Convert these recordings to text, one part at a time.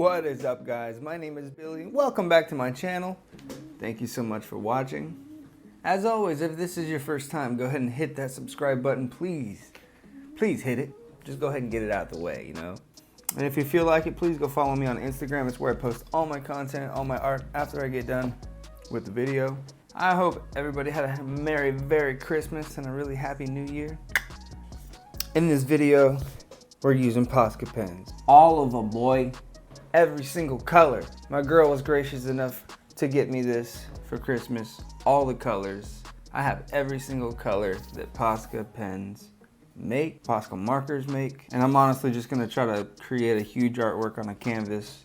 What is up, guys? My name is Billy. Welcome back to my channel. Thank you so much for watching. As always, if this is your first time, go ahead and hit that subscribe button, please. Please hit it. Just go ahead and get it out of the way, you know? And if you feel like it, please go follow me on Instagram. It's where I post all my content, all my art after I get done with the video. I hope everybody had a Merry Christmas and a really happy New Year. In this video, we're using Posca pens. All of them, boy. Every single color. My girl was gracious enough to get me this for Christmas. All the colors. I have every single color that Posca pens make, Posca markers make. And I'm honestly just gonna try to create a huge artwork on a canvas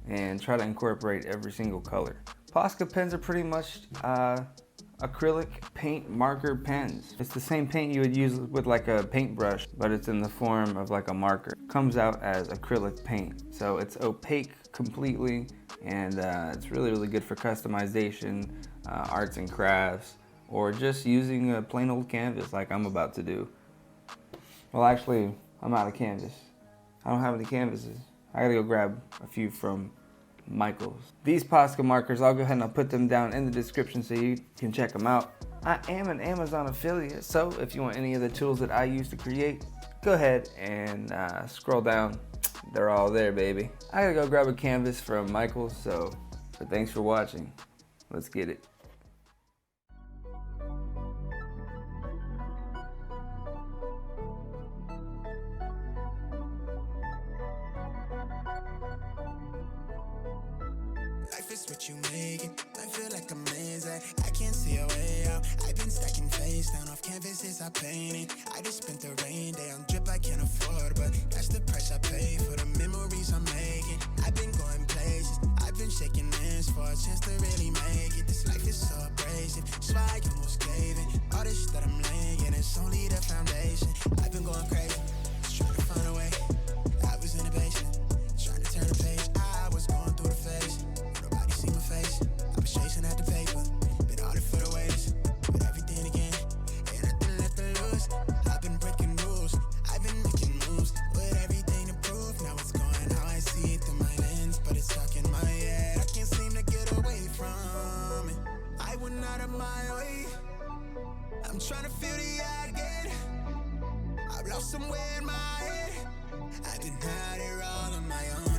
and try to incorporate every single color. Posca pens are pretty much acrylic paint marker pens. It's the same paint you would use with like a paintbrush, but it's in the form of like a marker. It comes out as acrylic paint. So it's opaque completely, and it's really good for customization, arts and crafts, or just using a plain old canvas like I'm about to do. Well, actually, I'm out of canvas. I don't have any canvases. I gotta go grab a few from Michael's. These Posca markers, I'll go ahead and I'll put them down in the description so you can check them out. I am an Amazon affiliate, so if you want any of the tools that I use to create, go ahead and scroll down. They're all there, baby. I gotta go grab a canvas from Michael's, but thanks for watching. Let's get it. Life is what you make it. I feel like amazing. I can't see a way out. I've been stacking face down off canvases I painted. I just spent the rain day on drip I can't afford, but that's the price I pay for the memories I'm making. I've been going places. I've been shaking hands for a chance to really make it. This life is so abrasive, so I almost gave it. All this that I'm laying, it's only the foundation. I've been going crazy, just trying to find a way. I was in the basement, trying to turn the page. I was going through the phase. See my face, I was chasing at the paper, been all it for the ways, but everything again, ain't nothing left to lose. I've been breaking rules, I've been making moves, with everything to prove. Now it's going how I see it through my lens, but it's stuck in my head. I can't seem to get away from it. I went out of my way. I'm trying to feel the eye again. I've lost somewhere in my head. I've been out here all on my own.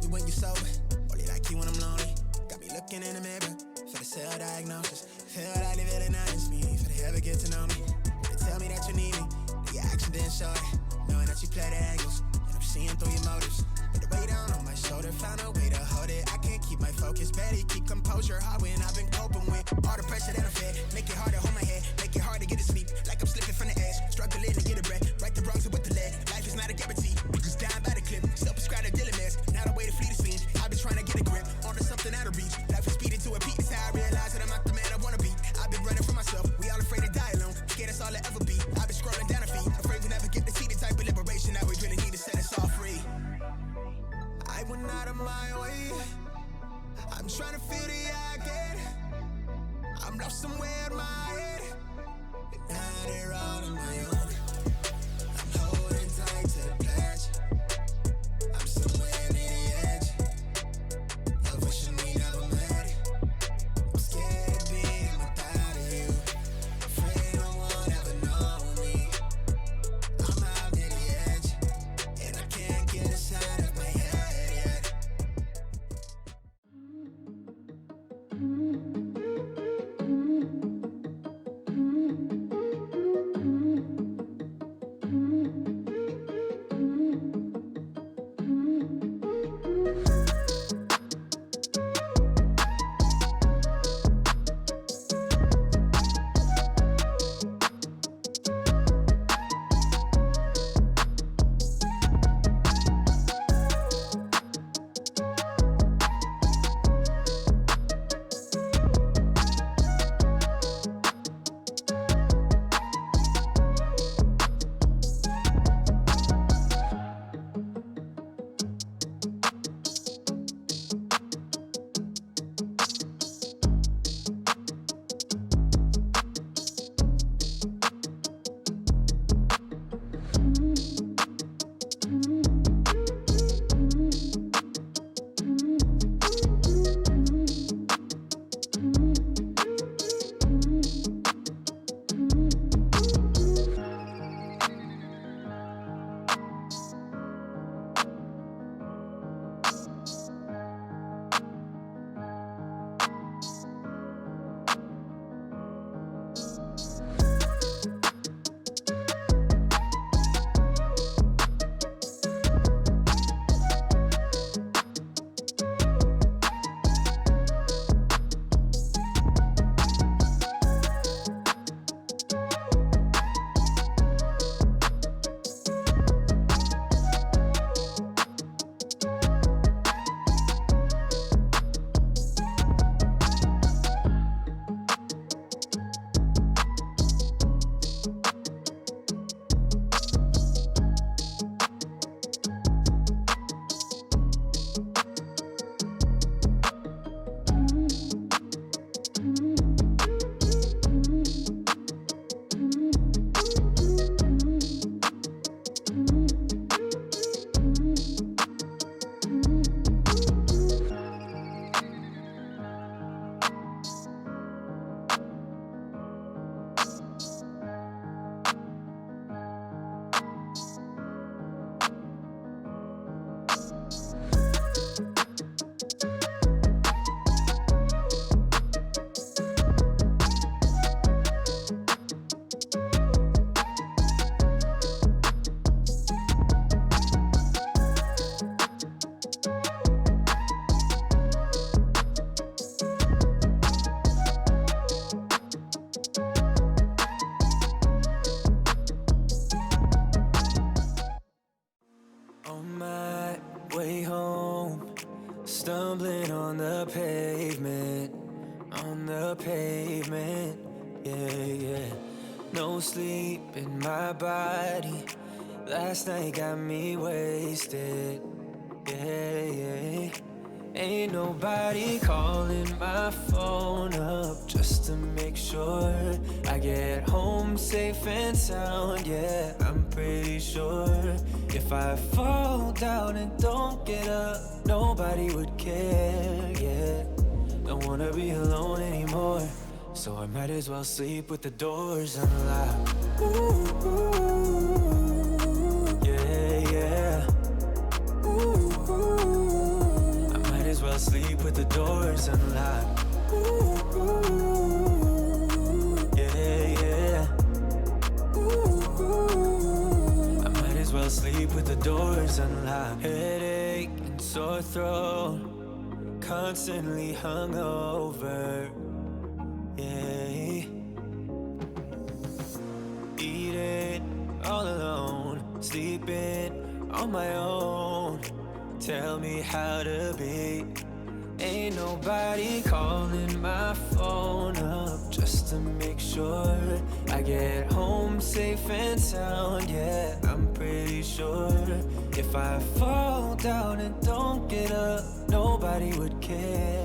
When you're sober, only like you when I'm lonely. Got me looking in the mirror for the self-diagnosis. Feel like they really nice me for they ever get to know me. They tell me that you need me, but your action didn't show it. Knowing that you play the angles, and I'm seeing through your motives. Put the weight down on my shoulder, found a way to hold it. I can't keep my focus, barely keep composure. Hard when I've been coping with all the pressure that I fed. Make it hard to hold my head, make it hard to get to sleep. Like I'm slipping from the edge, struggling to get a breath. Right the wrongs with the lead. Life is not a guarantee. Just dying by the clip. Still prescribed a Dylan mess. Now the way to flee the scene. I've been trying to get a grip onto something out of reach. Life is speeding to a peak. It's how I realize that I'm not the man I wanna be. I've been running for myself. We all afraid to die alone. Scared that's all I ever be. I've been scrolling down a feed. Afraid to never get to see the type of liberation that we really need to set us all free. I went out of my way. I'm trying to feel the eye again. I'm lost somewhere in my head. Been out here all stumbling on the pavement, yeah. No sleep in my body, last night got me wasted, yeah. Ain't nobody calling my phone up just to make sure I get home safe and sound, yeah. I'm pretty sure if I fall down and don't get up, nobody would care, yeah. Don't wanna be alone anymore, so I might as well sleep with the doors unlocked. Ooh, yeah, yeah. I might as well sleep with the doors unlocked. Yeah, yeah. I might as well sleep with the doors unlocked. Headache and sore throat, constantly hungover, yeah. Eating all alone, sleeping on my own. Tell me how to be. Ain't nobody calling my phone up just to make sure I get home safe and sound, yeah. I'm pretty sure if I fall down and don't get up, nobody would care.